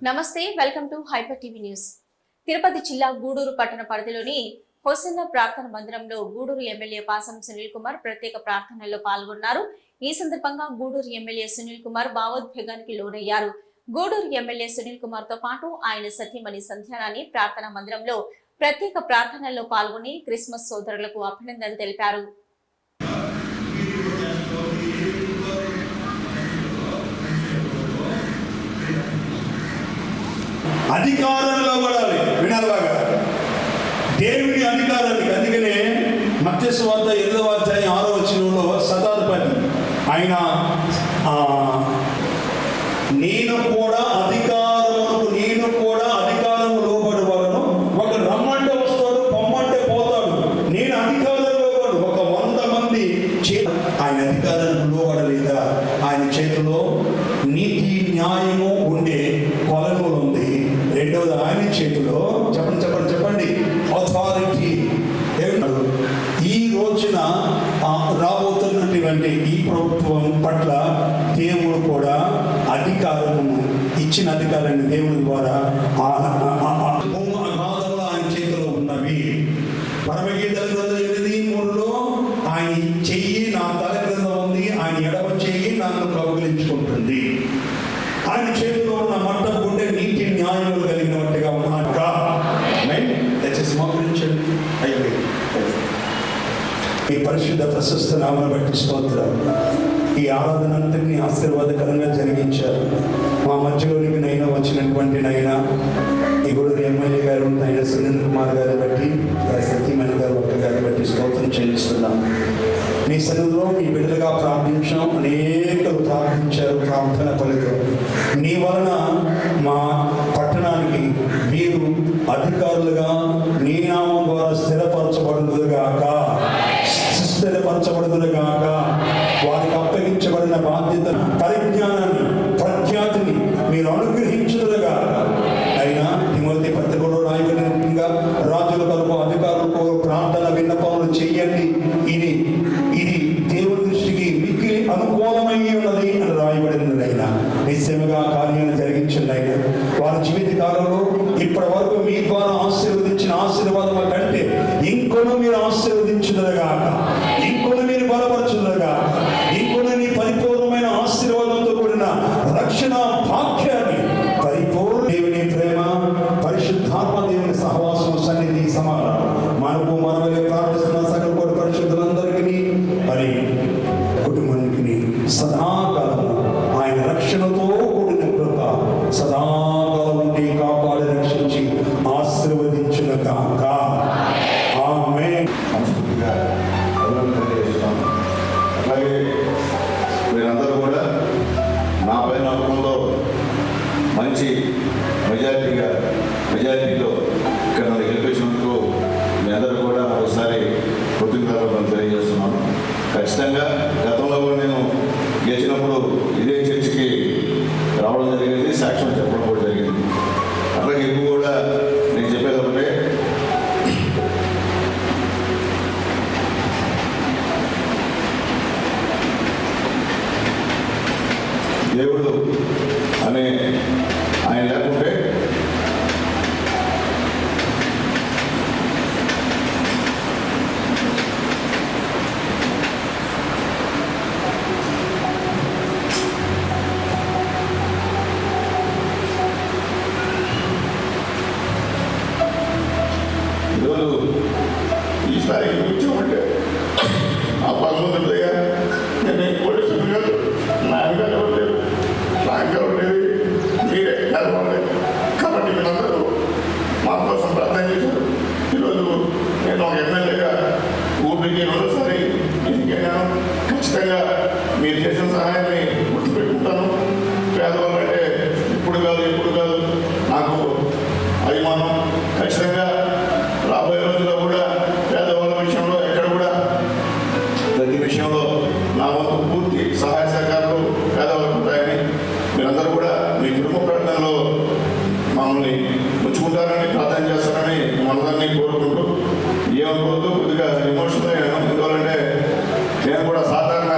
నమస్తే, welcome to hyper TV news. Tirupati జిల్లా గూడూరు పట్టణ పరిధిలోని హొసన్న ప్రార్థన మందిరంలో గూడూరు ఎమ్మెల్యే పాసం సునీల్ కుమార్ ప్రత్యేక ప్రార్థనలో పాల్గొన్నారు. ఈ సందర్భంగా గూడూరు ఎమ్మెల్యే సునీల్ కుమార్ భావోద్వేగానికి లోనయ్యారు. గూడూరు ఎమ్మెల్యే సునీల్ కుమార్ తో పాటు ఆయన సతీమణి సంధ్యారాణి ప్రార్థన మందిరంలో ప్రత్యేక ప్రార్థనల్లో పాల్గొని క్రిస్మస్ సోదరులకు అభినందనలు తెలిపారు. అధికారంలో పడాలి. వినాలి బాగా, దేవుని అధికారానికి. అందుకనే మత్తయి సువార్త 8వ అధ్యాయం 6వ వచనంలో శతాధిపతి ఆయన నేను కూడా అధికారము లోబడేవాడు. ఒక రమ్మంటే వస్తాడు, పొమ్మంటే పోతాడు. నేను అధికారంలో పడు. ఒక 100 మంది ఆయన అధికారానికి లోబడలేదా? ఆయన చేతిలో నీతి న్యాయము ఉండే కొలను ఉంది. రెండవది ఆయన చేతిలో చెప్పండి అథారిటీ. ఈ రోజున రాబోతున్నటువంటి ఈ ప్రభుత్వం పట్ల దేవుడు కూడా అధికారము ఇచ్చిన అధికారాన్ని దేవుని ద్వారా ఆయన చేతిలో ఉన్నవి. పరమగీతల గ్రంథం 8:3లో ఆయన చెయ్యి నా తల క్రింద ఉంది, ఆయన ఎడమ చెయ్యి నన్ను కౌగిలించుకుంటుంది. ఆయన చేతిలో ఉన్న మట్టం గుండె నీతి న్యాయములు కలిగినట్టుగా ఉన్నాక ఈ పరిశుద్ధ ప్రశస్త నామను బట్టి స్తోత్రం. ఈ ఆరాధన అంతటినీ ఆశీర్వాదకరంగా జరిగించారు. మా మధ్యలోనికి నైనా వచ్చినటువంటి నైనా ఈ గూడూరు ఎమ్మెల్యే గారు ఆయన సునీల్ కుమార్ గారిని బట్టి, సతీమణి గారు ఒక్క గారిని బట్టి స్తోత్రం చెల్లిస్తున్నాం. నీ సన్నిధిలో మీ బిడ్డలుగా ప్రార్థించాం. అనేకలు ప్రార్థించారు, ప్రార్థన ఫలితం నీ వలన మా పట్టణానికి వీరు అధికారులుగా నీ నామం ద్వారా స్థిరపరచబడుదురుగాక, వారికి అప్పగించబడిన బాధ్యత, పరిజ్ఞానాన్ని, ప్రఖ్యాతిని మీరు అనుగ్రహించుదురుగాక. అయినా తిమోతి పత్రికలో రాయబడినట్టుగా రాజుల కొరకు, అధికారులకు ప్రార్థన విన్నపములు చెయ్యండి. ఇది దేవుని దృష్టికి మీకు అనుకూలమై ఉన్నది అని రాయబడినది. అయినా నిశ్చయముగా కార్యాన్ని జరిగించండి. అయినా వారి జీవిత కాలంలో ఇప్పటి వరకు మీ ద్వారా ఆశీర్వదించిన ఆశీర్వాదం కంటే ఇంకొను మీరు ఆశీర్వదించుదరుగాక, ఇంకొను మీరు బలపరచుదరుగాక, ఇంకొను నీ పరిపూర్ణమైన ఆశీర్వాదంతో కూడిన రక్షణ భాగ్యాన్ని, పరిపూర్ణ దేవుని ప్రేమ, పరిశుద్ధాత్మ దేవుని సహవాసం, సన్నిధి, సమాధానం మనమే ప్రార్థిస్తున్న సకల కోటి పరిశుద్ధులందరికీ మరి కుటుంబానికి సదాకాలం ఆయన రక్షణతో కూడిన కృప సదాకాలం ఉండి కాపాడి రక్షించి ఆశీర్వదించునుగాక. ఆమేన్. అలాగే మీరందరూ కూడా నా పైన నమ్మకంలో మంచి మెజారిటీలో ఇక్కడ నన్ను గెలిపించినందుకు మీ అందరూ కూడా ఒకసారి కృతజ్ఞతలు తెలియజేస్తున్నాను. ఖచ్చితంగా గతంలో కూడా నేను గెలిచినప్పుడు ఇదే చర్చికి రావడం జరిగింది, సాక్ష్యం చెప్పడం కూడా జరిగింది. అట్లాగే ఇప్పుడు కూడా నేను చెప్పేదంటే దేవుడు అనే ఆయన లేకుంటే ఈరోజు ఈసారి కూర్చోమంటే ఆ భగవంతుడిగా నేను పోలీసులు కాదు, నాయనగారు ఎవరు లేరు, నాయనగారు లేదు, మీరే కలవాలి. కాబట్టి మీరందరూ మా కోసం ప్రార్థన చేశారు. ఈరోజు నేను ఒక ఎమ్మెల్యేగా ఊపిరికి రెండోసారి ఎన్నికైనాను. ఖచ్చితంగా మీరు చేసిన సహాయాన్ని గుర్తుపెట్టుకుంటాను. పేదవాళ్ళు అంటే ఇప్పుడు కాదు నాకు అభిమానం. ఖచ్చితంగా రాబోయే రోజుల్లో కూడా పేదవాళ్ళ విషయంలో ఎక్కడ కూడా ప్రతి విషయంలో నా వంతు పూర్తి సహాయ సహకారాలు పేదవాళ్ళకు ఉంటాయని మీరందరూ కూడా మీ కుటుంబ ప్రార్థనలో మమ్మల్ని ఉంచుకుంటారని, ప్రార్థన చేస్తారని మనందరినీ కోరుకుంటూ, ఏమనుకోవద్దు, కొద్దిగా ఎమోషనల్ అయ్యాను. ఎందుకంటే నేను కూడా సాధారణ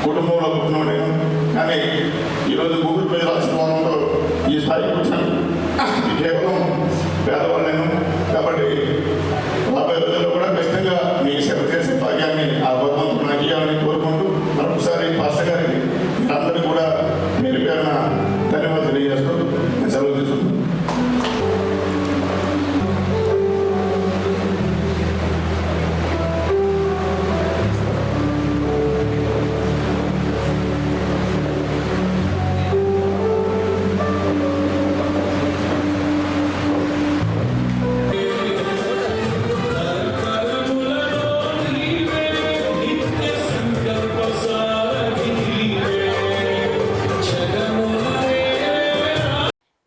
కుటుంబంలో పుట్టినవాడు. కానీ ఈరోజు గూగుల్ పే రాష్ట్రంలో ఈ స్థాయికి వచ్చాను. కేవలం పేదవాళ్ళను కాబట్టి రాబోయే రోజుల్లో కూడా ఖచ్చితంగా మీ సేవ చేసే భాగ్యాన్ని ఆ భగవంతుడు నాకు ఇవ్వాలని కోరుకుంటూ మరొకసారి పాస్టర్ గారికి అందరికీ కూడా పేరు పేరున ధన్యవాదాలు తెలియజేస్తూ నేను సెలవు తీసుకుంటాను.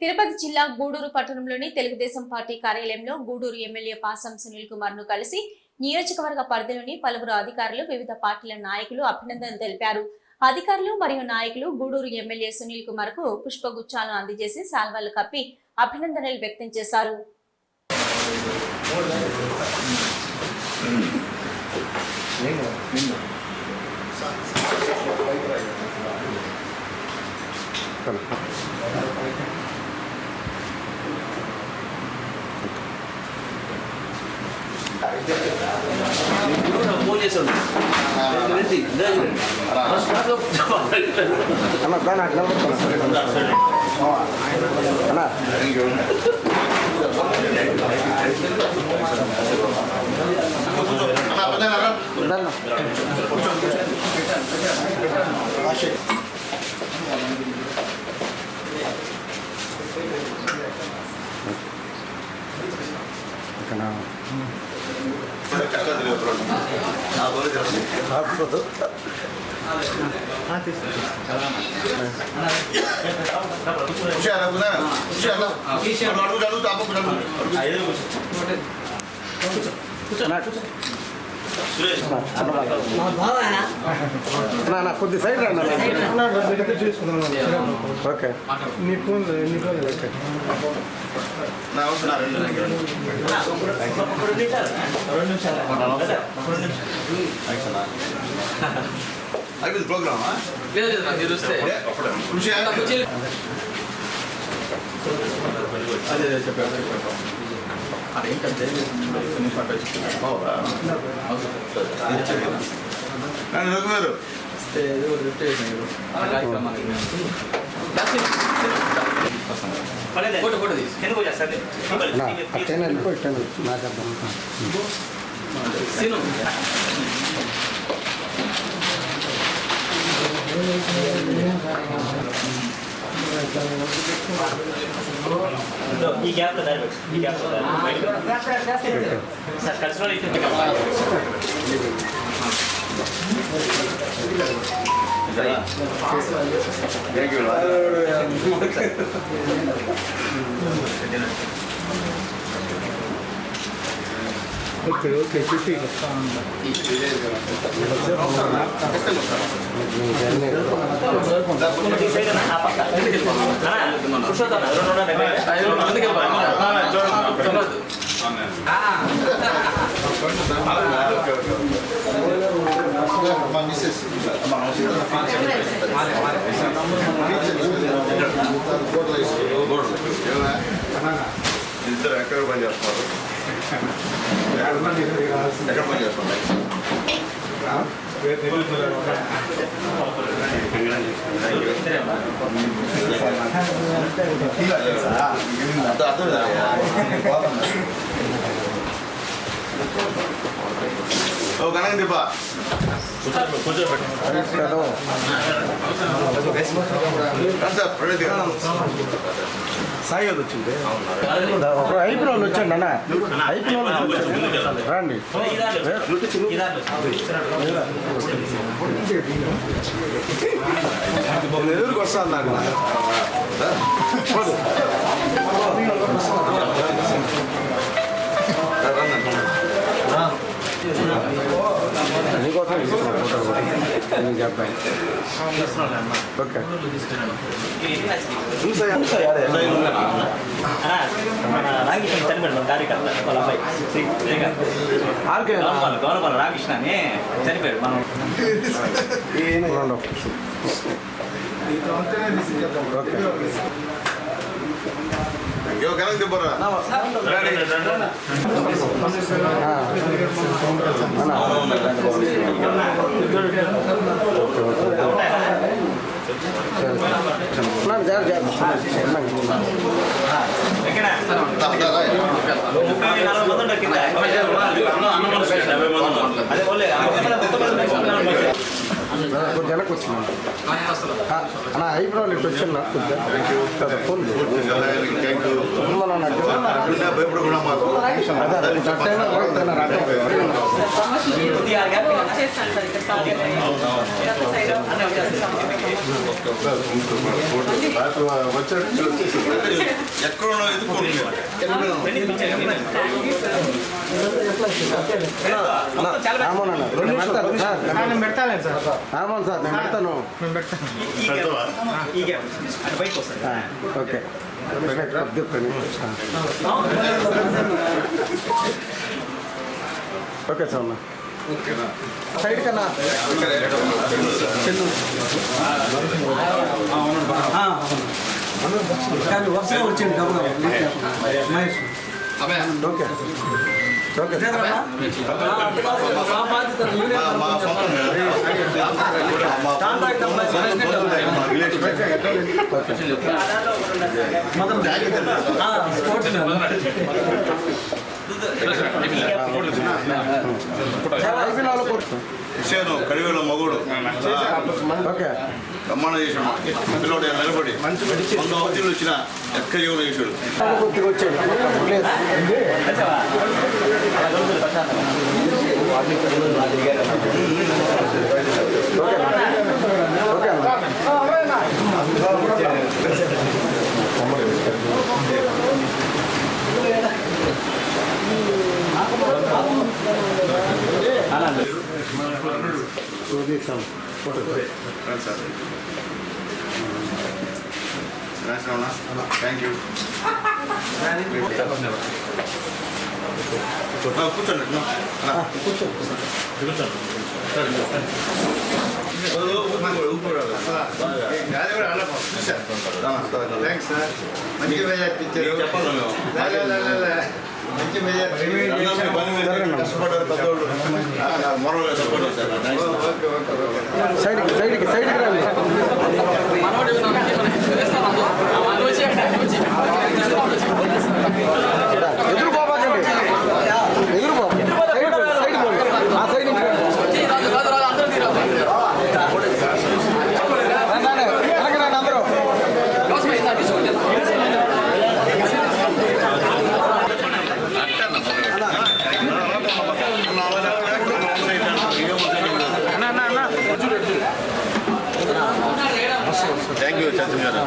తిరుపతి జిల్లా గూడూరు పట్టణంలోని తెలుగుదేశం పార్టీ కార్యాలయంలో గూడూరు ఎమ్మెల్యే పాసం సునీల్ కుమార్ ను కలిసి నియోజకవర్గ పరిధిలోని పలువురు అధికారులు వివిధ పార్టీల నాయకులు అభినందనలు తెలిపారు. అధికారులు మరియు నాయకులు గూడూరు ఎమ్మెల్యే సునీల్ కుమార్ కు పుష్పగుచ్చాలను అందజేసి శాల్వాలు కప్పి అభినందనలు వ్యక్తం చేశారు. కొద్ది సైడ్ ఓకే నీ ఫోన్ అయిపోయింది ప్రోగ్రామా? అదే చెప్పారు. అదేంటంటే రఘుగారు ఈ గ్యాప్ లో ఈ గ్యాప్ లో సార్ కలిసి ఓకే ఓకే చెప్పి ఇద్దరు ఎక్కడ పని చేస్తున్నారు? ఎక్కడ పని చేస్తున్నారు? ఓ కనక దీపా సాయి వచ్చింది ఒక ఐపీ వాళ్ళు వచ్చాడు అన్న ఐపీ వాళ్ళు రండి ఎదురుకు వస్తాను అన్న నీకోసం చెప్పాయి ఓకే చనిపోయాడు కార్యకర్త వాళ్ళ అబ్బాయి గౌరవ రామకృష్ణ అని చనిపోయాడు మనం ఓకే వెనక్కి వచ్చినాను అన్న ఐబ్రోలు ఇటు వచ్చాను ఫోన్ ఎక్కడో ఆమోనన్నా రెండు పెడతాను సార్ ఆమోను సార్ నేను పెడతాను ఓకే ఓకే సార్ అన్న సైడ్ కన్నా వరుసగా వచ్చింది ఓకే ఓకే విషయం కడివేల మగుడు ఓకే బ్రహ్మాండ చేసాడు పిల్లడు నిలబడి మంచి అవధులు వచ్చిన ఎక్క జీవనం చేశాడు వచ్చాడు ఓకే థ్యాంక్ యూ కూర్చోండి థ్యాంక్స్ సార్ మంచి మెజార్టీ ఇచ్చారు మంచి మెజార్టీ కష్టపడ్డారు పెద్దోళ్ళు మొరలుగా సపోర్ట్ చేశారు సైడ్కి రండి ఎదురు పోబాకండి ఎదురు పో సైడ్ పోండి ఆ సైడ్ నుంచి రండి అందరూ థ్యాంక్ యూ చంద్ర గారు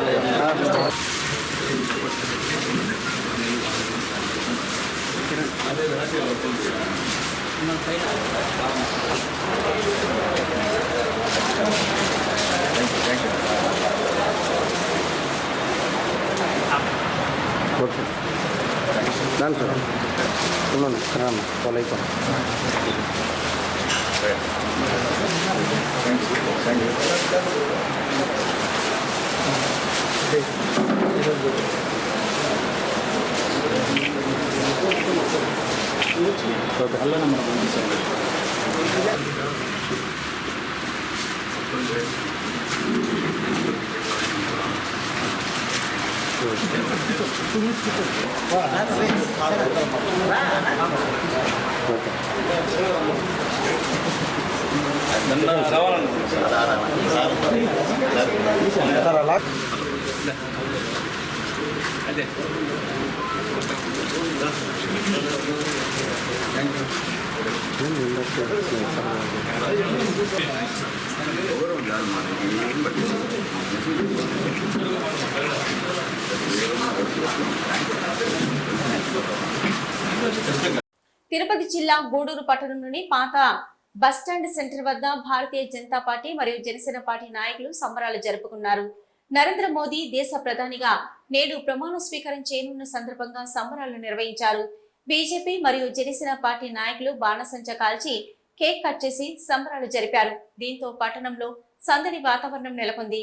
ఓకే దాని సార్ ఉన్నాను రాన్న ఫాలో అయిపోయాను ఓకే అల్ల నెంబర్ తిరుపతి జిల్లా గూడూరు పట్టణంలోని పాత బస్టాండ్ సెంటర్ వద్ద భారతీయ జనతా పార్టీ మరియు జనసేన పార్టీ నాయకులు సంబరాలు జరుపుకున్నారు. నరేంద్ర మోదీ దేశ ప్రధానిగా నేడు ప్రమాణ స్వీకారం చేయనున్న సందర్భంగా సంబరాలు నిర్వహించారు. బీజేపీ మరియు జనసేన పార్టీ నాయకులు బాణసంచా కాల్చి కేక్ కట్ చేసి సంబరాలు జరిపారు. దీంతో పట్టణంలో సందడి వాతావరణం నెలకొంది.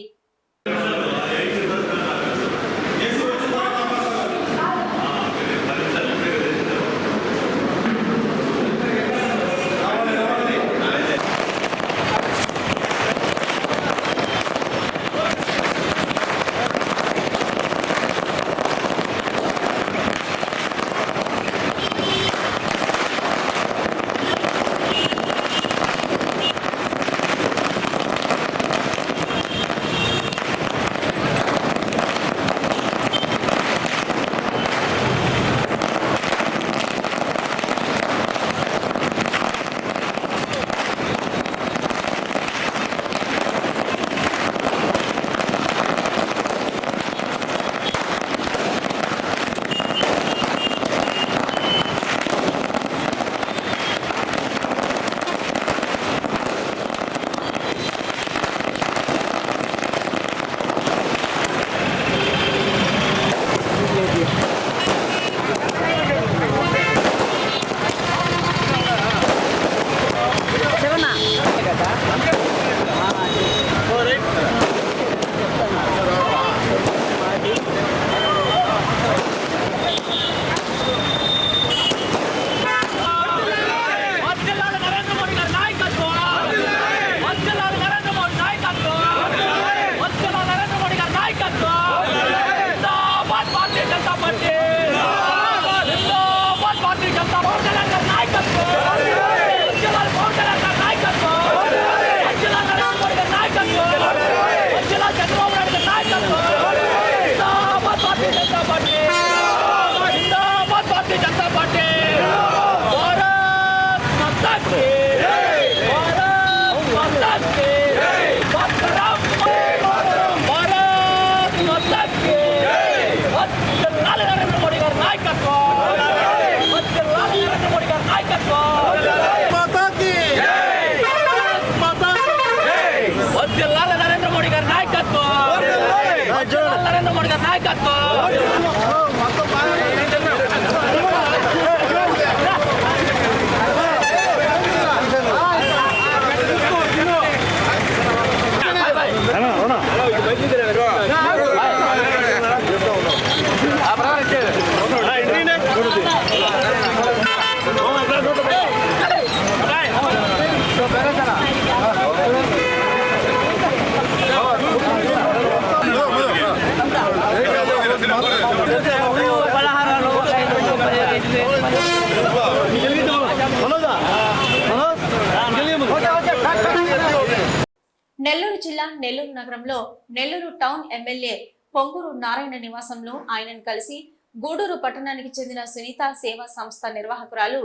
నెల్లూరు జిల్లా నెల్లూరు నగరంలో నెల్లూరు టౌన్ ఎమ్మెల్యే పొంగూరు నారాయణ నివాసంలో ఆయనను కలిసి గూడూరు పట్టణానికి చెందిన సునీత సేవా సంస్థ నిర్వాహకురాలు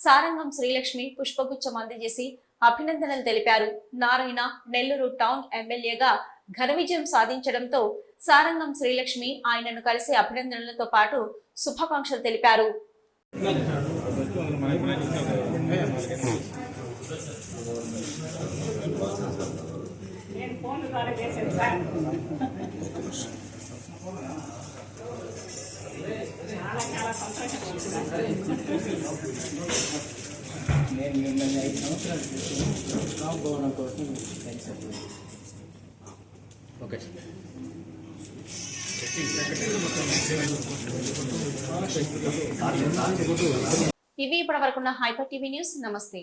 సారంగం శ్రీలక్ష్మి పుష్పగుచ్చం అందజేసి అభినందనలు తెలిపారు. నారాయణ నెల్లూరు టౌన్ ఎమ్మెల్యేగా ఘన విజయం సాధించడంతో సారంగం శ్రీలక్ష్మి ఆయనను కలిసి అభినందనలతో పాటు శుభాకాంక్షలు తెలిపారు. నేను మిమ్మల్ని 5 సంవత్సరాలు చూస్తున్నాను కోసం ఓకే ఇవి ఇప్పటివరకున్న హైపర్ టీవీ న్యూస్. నమస్తే.